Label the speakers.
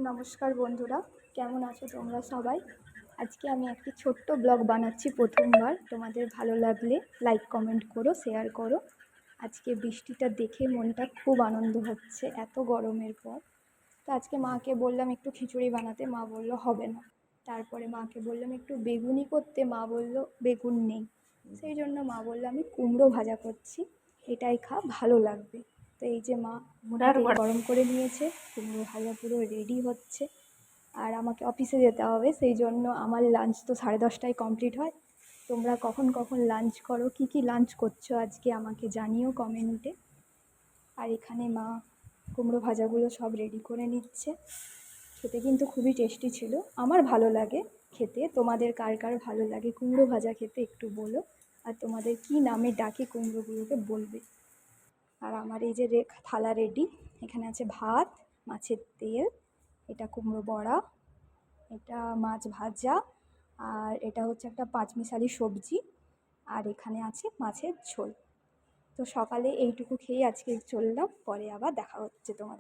Speaker 1: নমস্কার বন্ধুরা, কেমন আছো তোমরা সবাই? আজকে আমি একটি ছোট্ট ব্লগ বানাচ্ছি প্রথমবার। তোমাদের ভালো লাগলে লাইক কমেন্ট করো, শেয়ার করো। আজকে বৃষ্টিটা দেখে মনটা খুব আনন্দ হচ্ছে এত গরমের পর। তো আজকে মাকে বললাম একটু খিচুড়ি বানাতে, মা বলল হবে না। তারপরে মাকে বললাম একটু বেগুনি করতে, মা বলল বেগুন নেই। সেই জন্য মা বলল আমি কুমড়ো ভাজা করছি, এটাই খা, ভালো লাগবে। তো এই যে মা তেল গরম করে নিয়েছে, কুমড়ো ভাজা পুরো রেডি হচ্ছে। আর আমাকে অফিসে যেতে হবে, সেই জন্য আমার লাঞ্চ তো 10:30টায় কমপ্লিট হয়। তোমরা কখন কখন লাঞ্চ করো, কি কি লাঞ্চ করছো আজকে আমাকে জানিও কমেন্টে। আর এখানে মা কুমড়ো ভাজাগুলো সব রেডি করে নিচ্ছে। খেতে কিন্তু খুবই টেস্টি ছিল, আমার ভালো লাগে খেতে। তোমাদের কার কার ভালো লাগে কুমড়ো ভাজা খেতে একটু বলো। আর তোমাদের কি নামে ডাকে কুমড়োগুলোকে বলবে। আর আমার এই যে থালা রেডি, এখানে আছে ভাত, মাছের তেল, এটা কুমড়ো বড়া, এটা মাছ ভাজা, আর এটা হচ্ছে একটা পাঁচমিশালি সবজি, আর এখানে আছে মাছের ঝোল। তো সকালে এইটুকু খেয়ে আজকে চললাম, পরে আবার দেখা হচ্ছে তোমাদের।